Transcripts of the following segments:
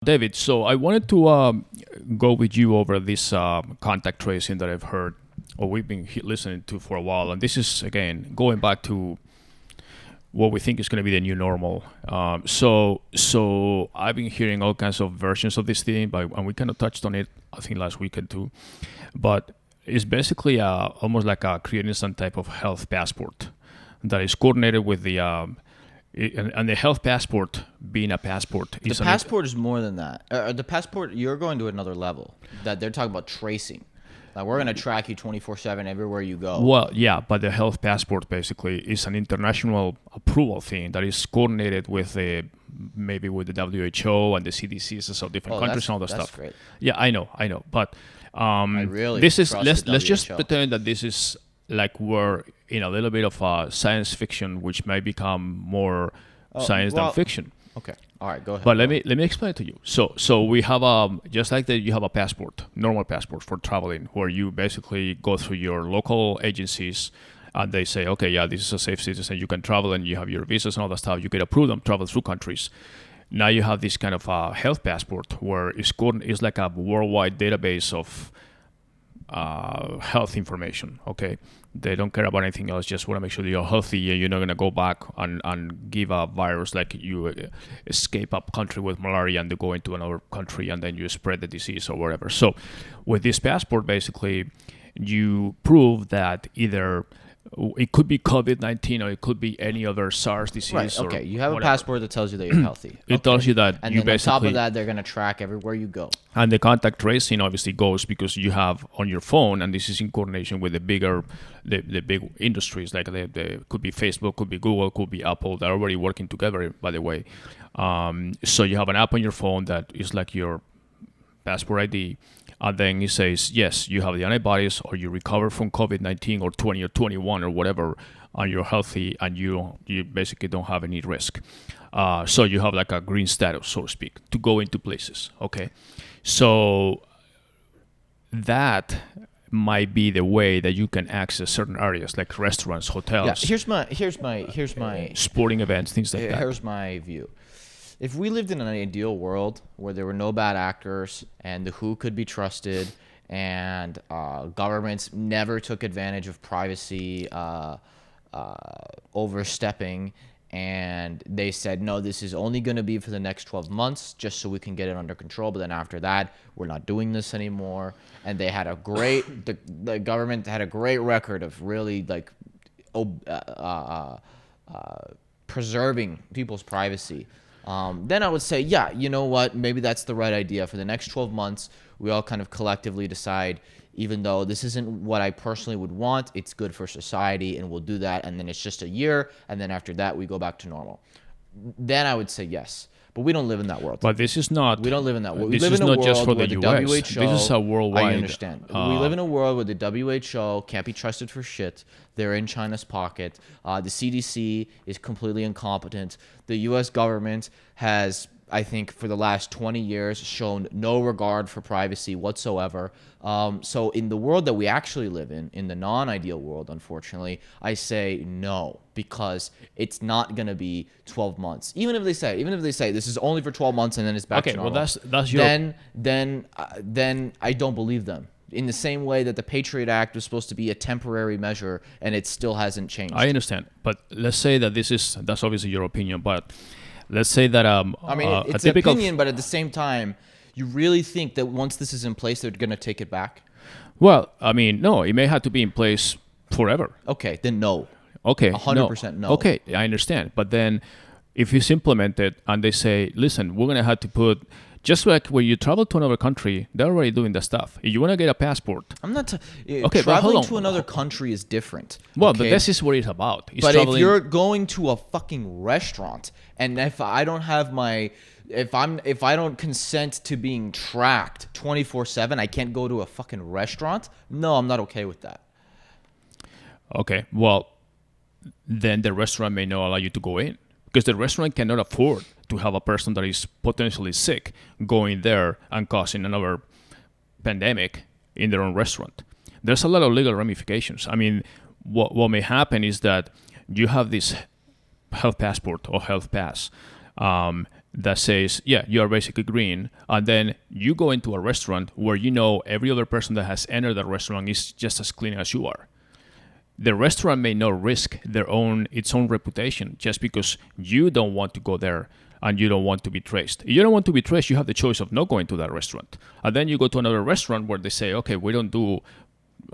David, so I wanted to go with you over this contact tracing that I've heard or we've been listening to for a while. And this is, again, going back to what we think is going to be the new normal. So I've been hearing all kinds of versions of this thing, and we kind of touched on it, I think, last weekend too. But it's basically almost like creating some type of health passport that is coordinated with the and the health passport being a passport. The passport is more than that. The passport, you're going to another level. That they're talking about tracing. Like, we're going to track you 24/7 everywhere you go. Well, yeah, but the health passport basically is an international approval thing that is coordinated with maybe with the WHO and the CDCs of different countries and all that that's stuff. Great. Yeah, I know. But I really this is trust the let's just WHO. pretend that this is like we're in a little bit of science fiction, which may become more science than fiction. Okay. All right. Go ahead. But let me explain it to you. So we have just like that you have a passport, normal passport for traveling, where you basically go through your local agencies, and they say, okay, yeah, this is a safe citizen, you can travel, and you have your visas and all that stuff. You get approved and travel through countries. Now you have this kind of health passport where it's like a worldwide database of health information. Okay, they don't care about anything else, just want to make sure that you're healthy and you're not going to go back and give a virus, like you escape a country with malaria and they go into another country and then you spread the disease or whatever. So with this passport, basically you prove that either it could be COVID-19 or it could be any other SARS disease. Right. Okay. You have whatever. a passport that tells you that you're healthy. It tells you that and you then basically, on top of that, they're going to track everywhere you go. and the contact tracing obviously goes because you have on your phone, and this is in coordination with the big industries, like the could be Facebook, could be Google, could be Apple. They're already working together, by the way. So you have an app on your phone that is like your passport ID, and then it says, yes, you have the antibodies, or you recover from COVID-19 or 20 or 21 or whatever, and you're healthy, and you basically don't have any risk. So you have like a green status, so to speak, to go into places. Okay, so that might be the way that you can access certain areas like restaurants, hotels. Yeah. Here's my sporting events, things like that. Here's my view. If we lived in an ideal world where there were no bad actors and the WHO could be trusted and governments never took advantage of privacy overstepping, and they said, no, this is only going to be for the next 12 months just so we can get it under control, but then after that, we're not doing this anymore. And they had the government had a great record of really like preserving people's privacy. Then I would say, yeah, you know what? Maybe that's the right idea. For the next 12 months, we all kind of collectively decide, even though this isn't what I personally would want, it's good for society, and we'll do that. And then it's just a year, and then after that, we go back to normal. Then I would say yes. But we don't live in that world. But this is not. We don't live in that world. We This live is in a not world just for where the the US. WHO. This is a worldwide. I understand. We live in a world where the WHO can't be trusted for shit. They're in China's pocket. The CDC is completely incompetent. The U.S. government has, I think, for the last 20 years, shown no regard for privacy whatsoever. So in the world that we actually live in the non-ideal world, unfortunately, I say no, because it's not going to be 12 months. Even if they say this is only for 12 months and then it's back to normal. Well, that's your. Then I don't believe them. In the same way that the Patriot Act was supposed to be a temporary measure and it still hasn't changed. I understand, but let's say that that's obviously your opinion, but let's say that I mean, it's an opinion, but at the same time, you really think that once this is in place, they're going to take it back? Well, I mean, no, it may have to be in place forever. Okay, then no. Okay, 100% no. Okay, I understand, but then if it's implemented and they say, listen, we're going to have to put. Just like when you travel to another country, they're already doing the stuff. If you want to get a passport, I'm not. Okay, traveling to another country is different. Well, okay? but this is what it's about. But if you're going to a fucking restaurant, and if I don't have if I don't consent to being tracked 24/7, I can't go to a fucking restaurant. No, I'm not okay with that. Okay, well, then the restaurant may not allow you to go in, because the restaurant cannot afford to have a person that is potentially sick going there and causing another pandemic in their own restaurant. There's a lot of legal ramifications. I mean, what may happen is that you have this health passport or health pass, that says, yeah, you are basically green, and then you go into a restaurant where you know every other person that has entered the restaurant is just as clean as you are. The restaurant may not risk its own reputation just because you don't want to go there and you don't want to be traced. If you don't want to be traced, you have the choice of not going to that restaurant. And then you go to another restaurant where they say, okay, we don't do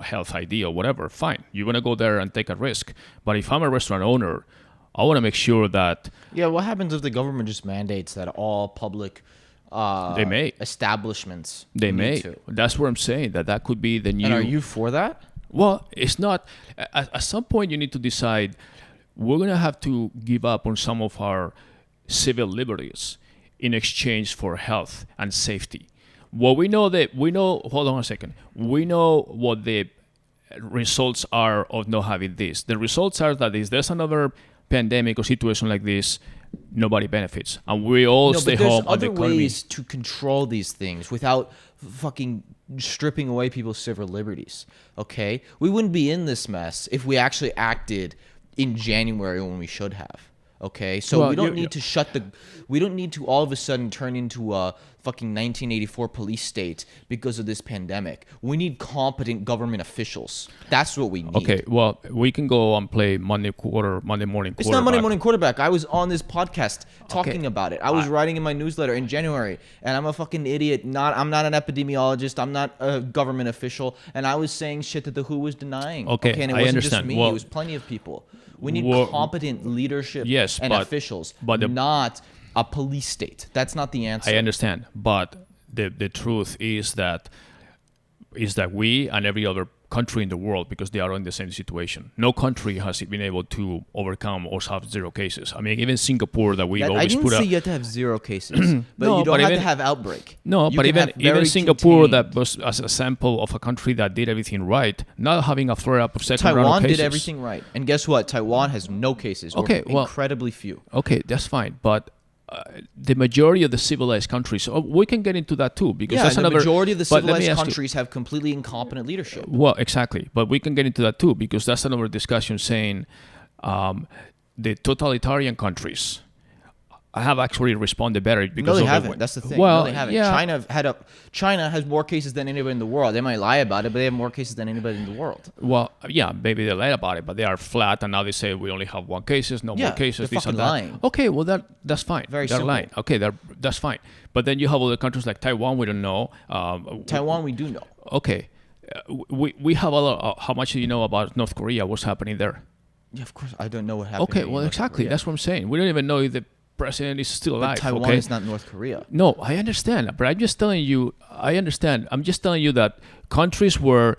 health ID or whatever. Fine, you want to go there and take a risk. But if I'm a restaurant owner, I want to make sure that... Yeah, what happens if the government just mandates that all public establishments They may. to? That's what I'm saying, that could be the new... And are you for that? Well, it's not... At some point, you need to decide, we're going to have to give up on some of our civil liberties in exchange for health and safety. Hold on a second. We know what the results are of not having this. The results are that if there's another pandemic or situation like this, nobody benefits, and we all stay home. There's other ways to control these things without fucking stripping away people's civil liberties. Okay, we wouldn't be in this mess if we actually acted in January when we should have. Okay, so we don't need to all of a sudden turn into a fucking 1984 police state because of this pandemic. We need competent government officials. That's what we need. Okay, well, we can go and play Monday morning quarterback. It's not Monday morning quarterback. I was on this podcast talking about it. I was writing in my newsletter in January, and I'm a fucking idiot. I'm not an epidemiologist. I'm not a government official, and I was saying shit that the WHO was denying. Okay, and it I wasn't understand. just me. Well, it was plenty of people. We need competent leadership and officials, not a police state. That's not the answer. I understand, but the truth is that we and every other country in the world, because they are in the same situation, no country has been able to overcome or have zero cases. I mean, even Singapore, that we always I didn't put say up. you have to have zero cases, but you don't have to have outbreak. No, You but can have even very Singapore, contained. that was as a sample of a country that did everything right, not having a flare up of second round of Taiwan cases. did everything right, and guess what? Taiwan has no cases. Okay, or incredibly few. Okay, that's fine, but the majority of the civilized countries, we can get into that too, because that's the another. majority of the but let me civilized ask you- countries have completely incompetent leadership. Well, exactly, but we can get into that too, because that's another discussion saying the totalitarian countries have actually responded better because No, they of haven't. That's the thing. Well, No, they haven't. yeah. China has more cases than anybody in the world. They might lie about it, but they have more cases than anybody in the world. Well, yeah, maybe they lied about it, but they are flat, and now they say we only have one cases, no more cases. they're This and fucking that. lying. Okay, well that's fine. Very they're simple. lying. Okay, that's fine. But then you have other countries like Taiwan. We don't know. Taiwan, we do know. Okay, we have a lot. How much do you know about North Korea? What's happening there? Yeah, of course. I don't know what happened. Okay, in well, North exactly. Korea. That's what I'm saying. We don't even know if the president is still alive. But Taiwan okay? is not North Korea. No, I understand, but I'm just telling you. I understand. I'm just telling you that countries where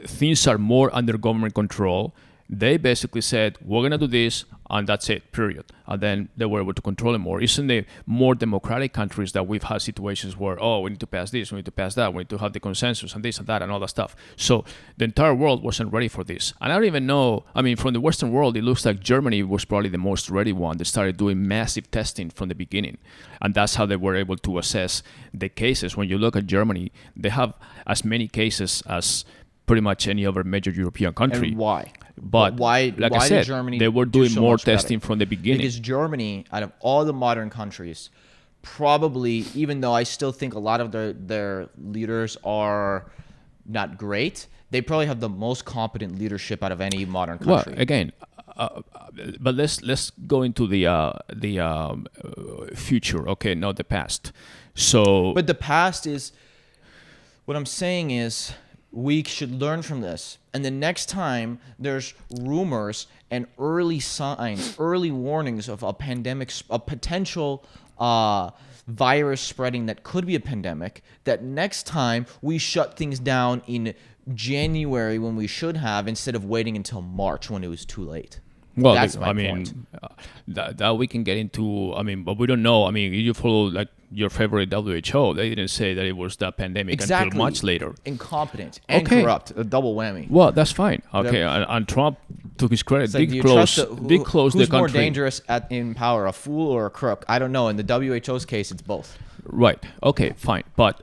things are more under government control, they basically said, we're going to do this, and that's it, period. And then they were able to control it more. It's in the more democratic countries that we've had situations where, we need to pass this, we need to pass that, we need to have the consensus and this and that and all that stuff. So the entire world wasn't ready for this. And I don't even know, I mean, from the Western world, it looks like Germany was probably the most ready one. They started doing massive testing from the beginning. And that's how they were able to assess the cases. When you look at Germany, they have as many cases as pretty much any other major European country. And why? But why? like why I said, did Germany they were do doing so more much better? testing from the beginning. Because Germany, out of all the modern countries, probably, even though I still think a lot of their leaders are not great, they probably have the most competent leadership out of any modern country. Well, again, but let's go into the future. Okay, not the past. So, But the past is, what I'm saying is, we should learn from this. And the next time there's rumors and early signs, early warnings of a pandemic, a potential virus spreading that could be a pandemic, that next time we shut things down in January when we should have, instead of waiting until March when it was too late. well, That's my I mean, point. that we can get into. I mean, but we don't know. I mean, you follow like your favorite WHO. They didn't say that it was that pandemic until much later. Incompetent and Okay. corrupt. A double whammy. Well, that's fine. Okay, and Trump took his credit. It's like, do Did you close, trust did close the who's more country. dangerous in power, a fool or a crook? I don't know. In the WHO's case, it's both. Right. Okay. Fine. But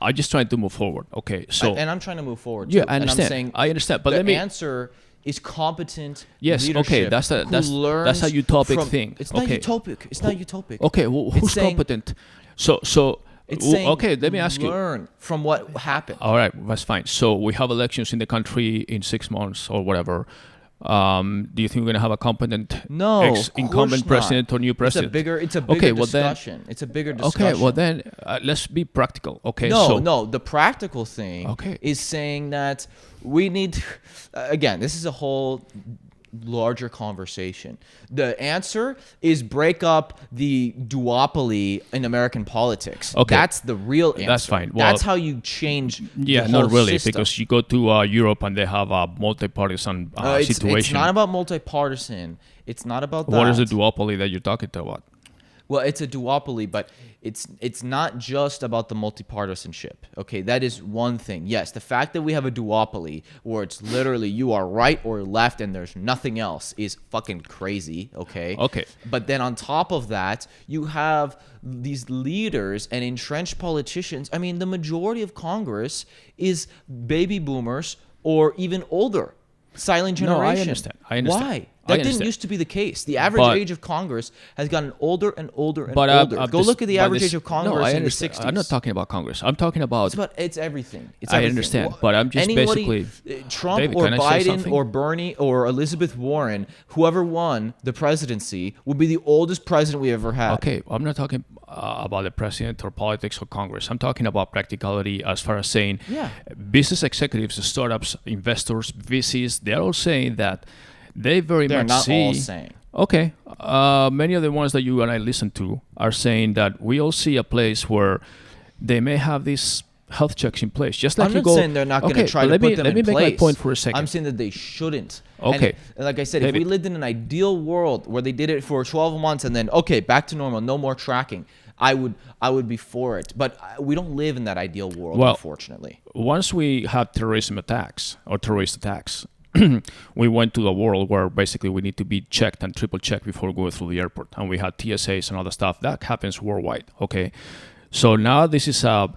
I'm just trying to move forward. Okay. So And I'm trying to move forward. yeah, too. I understand. And I'm saying I understand. But the let me. answer is competent Yes, leadership. okay, that's a utopic thing. It's not Okay. utopic. It's not utopic. Okay, well, who's saying- competent? So It's saying okay, let me ask you. learn from what happened. All right, that's fine. So we have elections in the country in 6 months or whatever. Do you think we're going to have a competent No, incumbent president or new president? It's a bigger discussion. It's a bigger discussion. Okay, well then let's be practical. Okay, No. The practical thing Okay. is saying that we need. Again, this is a whole larger conversation. The answer is break up the duopoly in American politics. Okay. That's the real answer. That's fine. Well, that's how you change. Yeah, the whole not really, system. because you go to Europe and they have a multi-partisan situation. It's not about multi-partisan. It's not about that. What is the duopoly that you're talking about? Well, it's a duopoly, but it's not just about the multipartisanship. Okay, that is one thing. Yes, the fact that we have a duopoly where it's literally you are right or left and there's nothing else is fucking crazy. Okay. Okay. But then on top of that, you have these leaders and entrenched politicians. I mean, the majority of Congress is baby boomers or even older. Silent generation. No, I understand. Why? That didn't used to be the case. The average age of Congress has gotten older and older and older. Go look at the average age of Congress in the 60s. I'm not talking about Congress. I'm talking about... It's everything. It's I everything. understand, but I'm just basically... Trump David, or can I say Biden something? or Bernie or Elizabeth Warren, whoever won the presidency, would be the oldest president we ever had. Okay, I'm not talking about the president or politics or Congress. I'm talking about practicality as far as saying business executives, startups, investors, VCs, they're all saying that they They're much not see... all saying. Okay, many of the ones that you and I listen to are saying that we all see a place where they may have these health checks in place. Just like I'm not saying they're not going to try to put them in place. Let me make my point for a second. I'm saying that they shouldn't. Okay. And like I said, David. if we lived in an ideal world where they did it for 12 months and then, okay, back to normal, no more tracking, I would be for it. But we don't live in that ideal world, unfortunately. Once we had terrorist attacks, we went to a world where basically we need to be checked and triple checked before going through the airport. And we had TSAs and other stuff. That happens worldwide, okay? So now this is a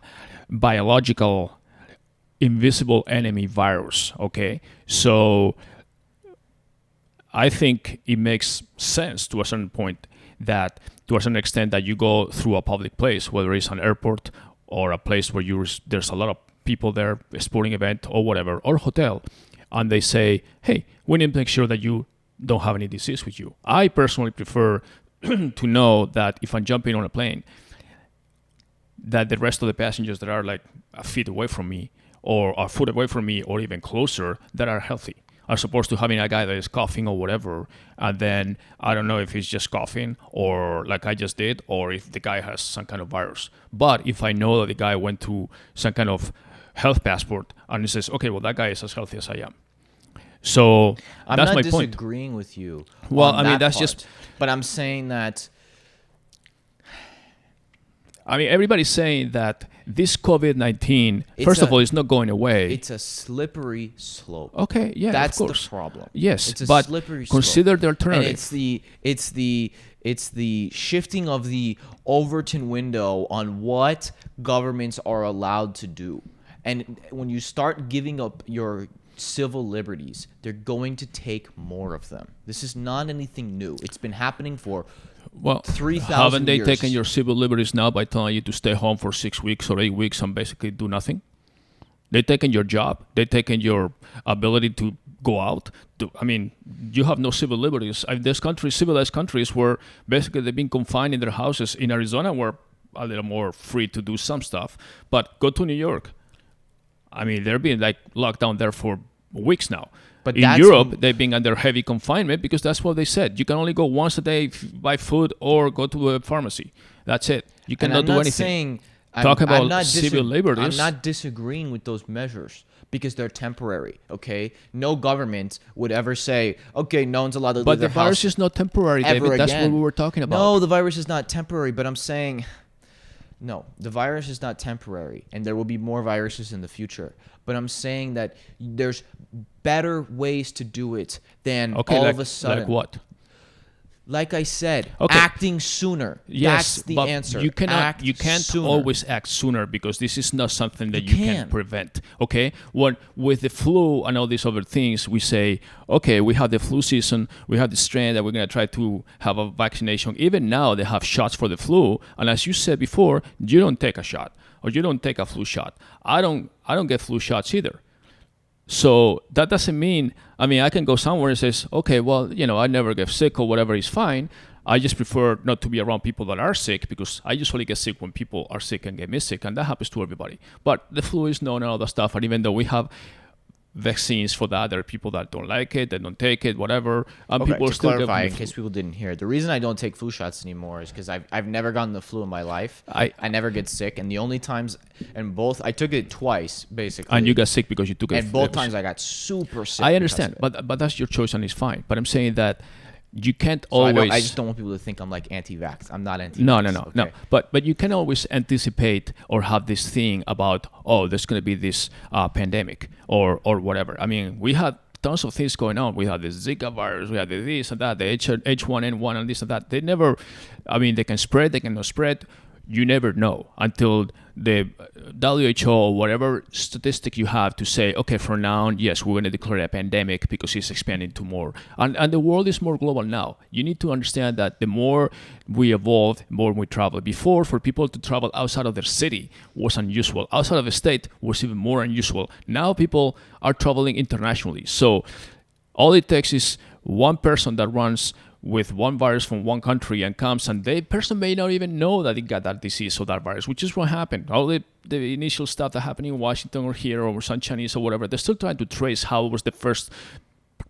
biological invisible enemy virus, okay? So I think it makes sense to a certain point that, to a certain extent, that you go through a public place, whether it's an airport or a place where there's a lot of people there, a sporting event or whatever, or hotel, and they say, hey, we need to make sure that you don't have any disease with you. I personally prefer to know that if I'm jumping on a plane, that the rest of the passengers that are like a feet away from me or a foot away from me or even closer that are healthy, as opposed to having a guy that is coughing or whatever, and then I don't know if he's just coughing or like I just did, or if the guy has some kind of virus. But if I know that the guy went to some kind of health passport and he says, okay, well, that guy is as healthy as I am. So I'm that's not my point. disagreeing with you. Well, on I mean, that that's part. just... But I'm saying that... I mean, everybody's saying that this COVID-19, first of all, is not going away. It's a slippery slope. Okay, yeah, that's of course. the problem. Yes, it's a but slippery consider slope. the alternative. And it's the shifting of the Overton window on what governments are allowed to do. And when you start giving up your civil liberties, they're going to take more of them. This is not anything new. It's been happening for 3,000 years. Haven't they taken your civil liberties now by telling you to stay home for 6 weeks or 8 weeks and basically do nothing? They've taken your job. They've taken your ability to go out. I mean, you have no civil liberties. There's countries, civilized countries, where basically they've been confined in their houses. In Arizona, we're a little more free to do some stuff. But go to New York. I mean, they're being like locked down there for weeks now. But in Europe, they've been under heavy confinement because that's what they said. You can only go once a day, buy food, or go to a pharmacy. That's it. You cannot do anything. Talk about civil liberties. I'm not disagreeing with those measures because they're temporary, okay? No government would ever say, okay, no one's allowed to leave their house. But the virus is not temporary, David. That's what we were talking about. No, the virus is not temporary, but I'm saying... No, the virus is not temporary, and there will be more viruses in the future. But I'm saying that there's better ways to do it than all of a sudden. Like what? Like I said, Okay. acting sooner. Yes, That's the but answer. you Act you can't sooner. always act sooner because this is not something that You you can can. prevent. Okay, when with the flu and all these other things, we say, okay, we have the flu season, we have the strain that we're gonna try to have a vaccination. Even now, they have shots for the flu, and as you said before, you don't take a shot or you don't take a flu shot. I don't get flu shots either. So that doesn't mean, I mean, I can go somewhere and says, okay, well, I never get sick or whatever is fine. I just prefer not to be around people that are sick because I usually get sick when people are sick and get me sick, and that happens to everybody. But the flu is known and all that stuff, and even though we have vaccines for that, there are people that don't like it, they don't take it, whatever. And Okay, people to still clarify, get in case people didn't hear, the reason I don't take flu shots anymore is because I've never gotten the flu in my life. I never get sick, and the only times, and both, I took it twice, basically. and you got sick because you took it. And both times I got super sick. I because understand, of it. but that's your choice and it's fine. But I'm saying that you can't So always. I just don't want people to think I'm like anti-vax. I'm not anti-vax. No. okay? But you can always anticipate or have this thing about, oh, there's going to be this pandemic or whatever. I mean, we had tons of things going on. We had the Zika virus, we had the this and that, the H1N1 and this and that. They never, I mean, they can spread, they cannot spread. You never know until the WHO or whatever statistic you have to say, okay, from now on, yes, we're going to declare a pandemic because it's expanding to more. And the world is more global now. You need to understand that the more we evolve, the more we travel. Before, for people to travel outside of their city was unusual. Outside of the state was even more unusual. Now people are traveling internationally. So all it takes is one person that runs with one virus from one country and comes, and the person may not even know that he got that disease or that virus, which is what happened. All the initial stuff that happened in Washington or here or some Chinese or whatever, they're still trying to trace how was the first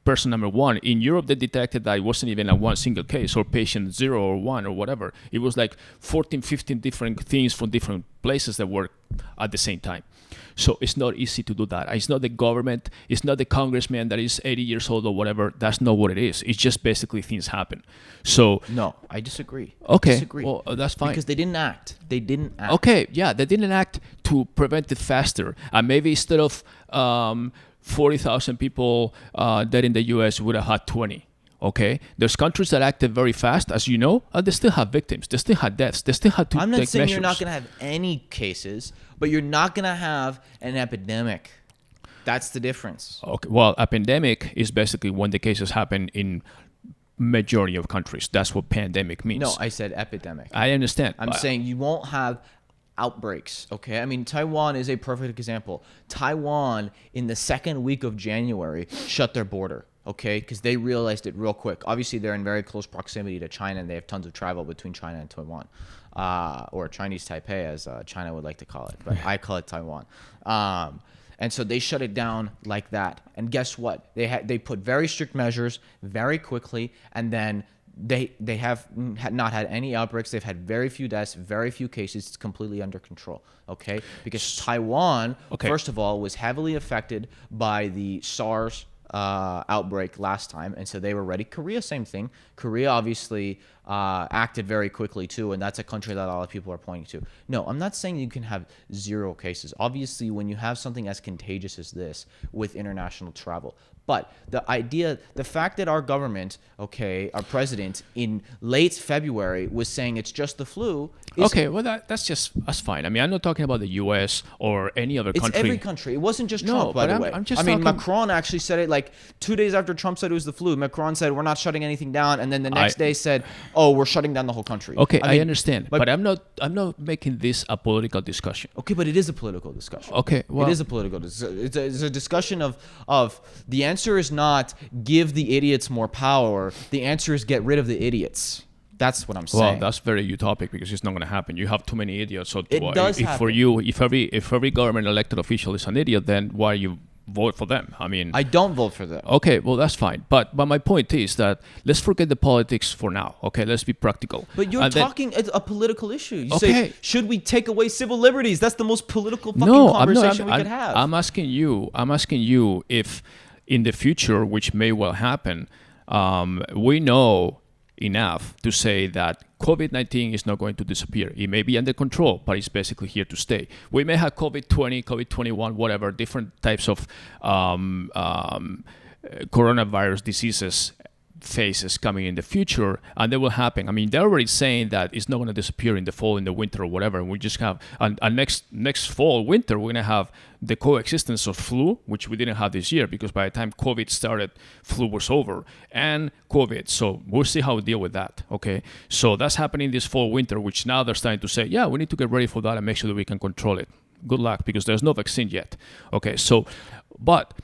person number one. In Europe, they detected that it wasn't even a one single case or patient 0 or 1 or whatever. It was like 14, 15 different things from different places that were at the same time. So it's not easy to do that. It's not the government. It's not the congressman that is 80 years old or whatever. That's not what it is. It's just basically things happen. So No, I disagree. okay, I disagree. well, that's fine. Because they didn't act. They didn't act. Okay, yeah, they didn't act to prevent it faster. And maybe instead of 40,000 people dead in the U.S., would have had 20. Okay, there's countries that acted very fast, as you know, and they still have victims. They still had deaths. They still had to I'm not take saying measures. you're not going to have any cases, but you're not going to have an epidemic. That's the difference. Okay, well, a pandemic is basically when the cases happen in majority of countries. That's what pandemic means. No, I said epidemic. I understand. I'm saying you won't have outbreaks, okay? I mean, Taiwan is a perfect example. Taiwan, in the second week of January, shut their border, okay? Because they realized it real quick. Obviously, they're in very close proximity to China, and they have tons of travel between China and Taiwan, or Chinese Taipei, as China would like to call it, but I call it Taiwan. And so they shut it down like that. And guess what? They put very strict measures very quickly, and then they have not had any outbreaks. They've had very few deaths, very few cases. It's completely under control, okay? Because Taiwan, first of all, was heavily affected by the SARS outbreak last time, and so they were ready. Korea, same thing. Korea obviously acted very quickly too, and that's a country that a lot of people are pointing to. No, I'm not saying you can have 0 cases. Obviously, when you have something as contagious as this with international travel. But the fact that our government, our president, in late February was saying it's just the flu. Okay, well that's fine. I mean, I'm not talking about the U.S. or any other country. It's every country. It wasn't just No, Trump, by but the way. I'm just I mean, talking- Macron actually said it like 2 days after Trump said it was the flu. Macron said we're not shutting anything down, and then the next day said, "Oh, we're shutting down the whole country." Okay, I mean, understand, but I'm not making this a political discussion. Okay, but it is a political discussion. Okay, well, it is a political discussion. It's a discussion of the answer is not give the idiots more power. The answer is get rid of the idiots. That's what I'm saying. Well, that's very utopic because it's not going to happen. You have too many idiots. So It does if for happen. you, if every government elected official is an idiot, then why you vote for them? I mean, I don't vote for them. okay, well that's fine. But my point is that let's forget the politics for now. Okay, let's be practical. But you're And then- talking it's a political issue. You Okay. say, should we take away civil liberties? That's the most political fucking No, conversation we could have. I'm asking you if in the future, which may well happen, we know enough to say that COVID-19 is not going to disappear. It may be under control, but it's basically here to stay. We may have COVID-20, COVID-21, whatever, different types of coronavirus diseases phases coming in the future, and they will happen. I mean, they're already saying that it's not going to disappear in the fall, in the winter, or whatever. And we just have, and next fall, winter, we're going to have the coexistence of flu, which we didn't have this year because by the time COVID started, flu was over, and COVID. So we'll see how we deal with that. Okay, so that's happening this fall, winter, which now they're starting to say, yeah, we need to get ready for that and make sure that we can control it. Good luck, because there's no vaccine yet. Okay, so, but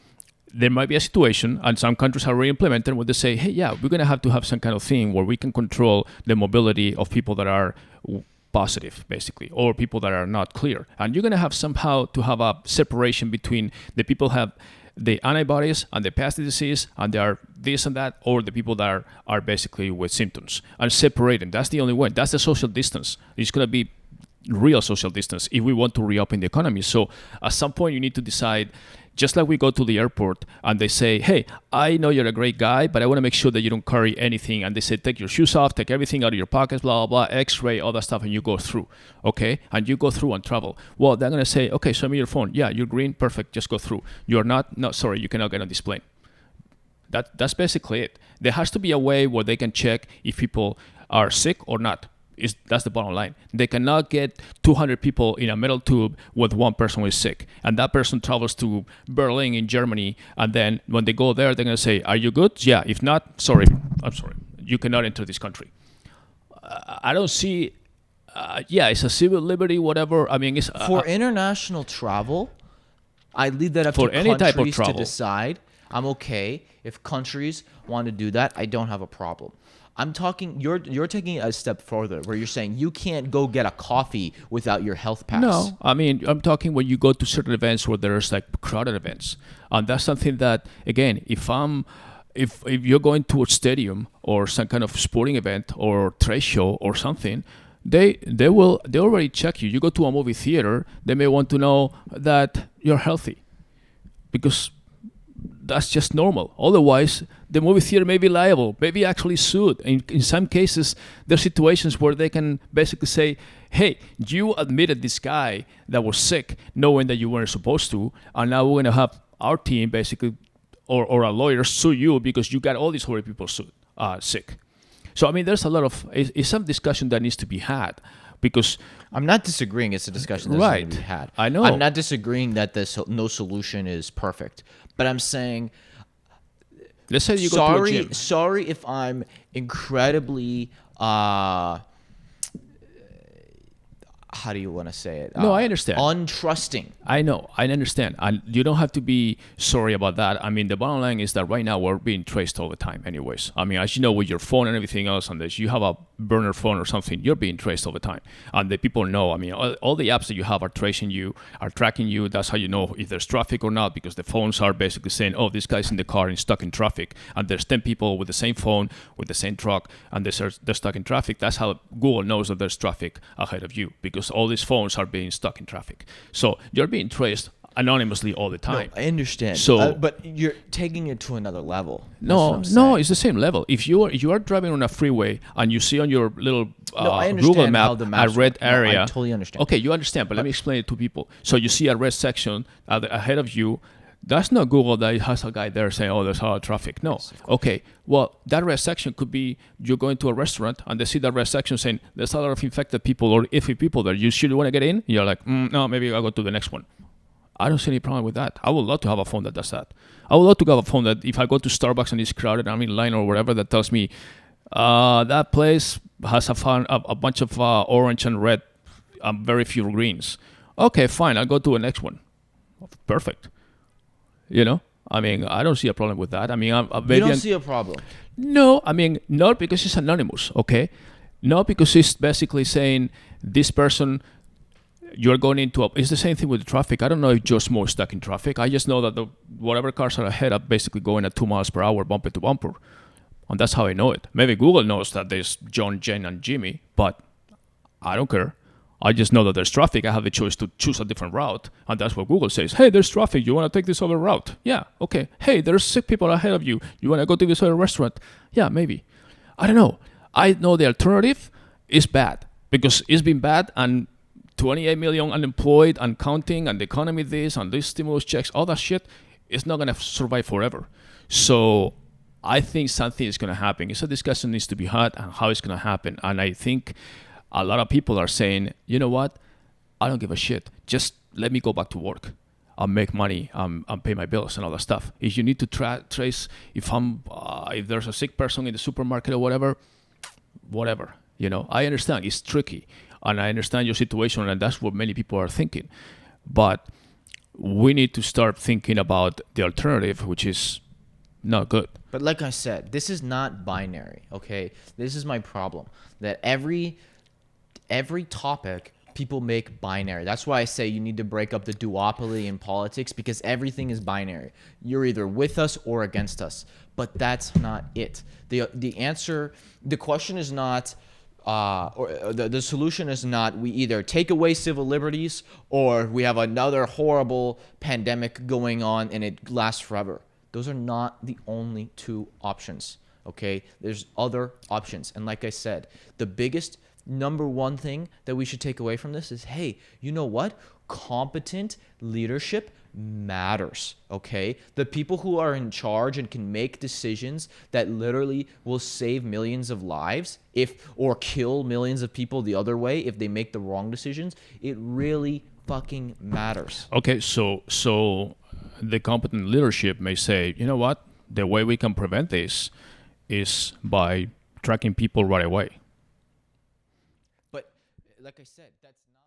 there might be a situation, and some countries are already implemented, where they say, hey, yeah, we're going to have some kind of thing where we can control the mobility of people that are positive, basically, or people that are not clear. And you're going to have somehow to have a separation between the people have the antibodies and the past disease, and they are this and that, or the people that are basically with symptoms, and separate them. That's the only way. That's the social distance. It's going to be real social distance if we want to reopen the economy. So at some point you need to decide, just like we go to the airport and they say, hey, I know you're a great guy, but I want to make sure that you don't carry anything. And they say, take your shoes off, take everything out of your pockets, blah, blah, blah, x-ray, all that stuff, and you go through, okay? And you go through and travel. Well, they're going to say, okay, show me your phone. Yeah, you're green, perfect, just go through. You're not, no, sorry, you cannot get on this plane. That's basically it. There has to be a way where they can check if people are sick or not. That's the bottom line. They cannot get 200 people in a metal tube with one person who is sick. And that person travels to Berlin in Germany. And then when they go there, they're going to say, are you good? Yeah. If not, sorry. I'm sorry. You cannot enter this country. I don't see... yeah, it's a civil liberty, whatever. I mean, it's... For international travel, I leave that up for to any countries type of travel to decide. I'm okay. If countries want to do that, I don't have a problem. I'm talking, you're taking it a step further where you're saying you can't go get a coffee without your health pass. No, I mean, I'm talking when you go to certain events where there's like crowded events. And that's something that, again, if you're going to a stadium or some kind of sporting event or trade show or something, they already check you. You go to a movie theater, they may want to know that you're healthy because that's just normal. Otherwise, the movie theater may be liable, maybe actually sued. In some cases, there are situations where they can basically say, hey, you admitted this guy that was sick knowing that you weren't supposed to, and now we're going to have our team basically, or a lawyer sue you because you got all these horrible people sick. So, I mean, there's a lot of, it's some discussion that needs to be had. Because I'm not disagreeing. It's a discussion that's right. going to be had. I know. I'm not disagreeing that no solution is perfect. But I'm saying, let's say you go to a gym. Sorry if I'm incredibly, how do you want to say it? No, I understand. Untrusting. I know. I understand. And you don't have to be sorry about that. I mean, the bottom line is that right now we're being traced all the time anyways. I mean, as you know, with your phone and everything else, unless you have a burner phone or something, you're being traced all the time. And the people know. I mean, all the apps that you have are tracing you, are tracking you. That's how you know if there's traffic or not, because the phones are basically saying, oh, this guy's in the car and stuck in traffic. And there's 10 people with the same phone, with the same truck, and they're stuck in traffic. That's how Google knows that there's traffic ahead of you, because all these phones are being stuck in traffic. So you're being traced anonymously all the time. No, I understand. So, but you're taking it to another level. No, it's the same level. If you are driving on a freeway and you see on your little Google map a red area. No, I totally understand. Okay, you understand, but let me explain it to people. So you see a red section ahead of you. That's not Google that it has a guy there saying, oh, there's a lot of traffic. No. Yes, okay. Well, that red section could be you're going to a restaurant and they see that red section saying there's a lot of infected people or iffy people there. You should want to get in. You're like, no, maybe I'll go to the next one. I don't see any problem with that. I would love to have a phone that does that. I would love to have a phone that if I go to Starbucks and it's crowded, I'm in line or whatever, that tells me that place has a bunch of orange and red, very few greens. Okay, fine. I'll go to the next one. Perfect. You know, I mean, I don't see a problem with that. I mean, you don't see a problem. No, I mean, not because it's anonymous, okay? Not because it's basically saying this person, you're going into it's the same thing with the traffic. I don't know if Joe Smo is stuck in traffic. I just know that whatever cars are ahead are basically going at 2 miles per hour, bumper to bumper. And that's how I know it. Maybe Google knows that there's John, Jen, and Jimmy, but I don't care. I just know that there's traffic. I have the choice to choose a different route. And that's what Google says. Hey, there's traffic. You want to take this other route? Yeah, okay. Hey, there's sick people ahead of you. You want to go to this other restaurant? Yeah, maybe. I don't know. I know the alternative is bad because it's been bad and 28 million unemployed and counting and the economy this and these stimulus checks, all that shit is not going to survive forever. So I think something is going to happen. It's a discussion needs to be had and how it's going to happen. And I think a lot of people are saying, you know what? I don't give a shit. Just let me go back to work. I'll make money. I'll pay my bills and all that stuff. If you need to trace, if there's a sick person in the supermarket or whatever. I understand it's tricky, and I understand your situation, and that's what many people are thinking. But we need to start thinking about the alternative, which is not good. But like I said, this is not binary, okay? This is my problem. That every topic people make binary. That's why I say you need to break up the duopoly in politics, because everything is binary. You're either with us or against us. But that's not it. The question is not, or the solution is not, we either take away civil liberties or we have another horrible pandemic going on and it lasts forever. Those are not the only two options, okay? There's other options. And like I said, the biggest number one thing that we should take away from this is, hey, you know what? Competent leadership matters, okay? The people who are in charge and can make decisions that literally will save millions of lives or kill millions of people the other way if they make the wrong decisions, it really fucking matters. Okay, so the competent leadership may say, you know what? The way we can prevent this is by tracking people right away. But like I said, that's not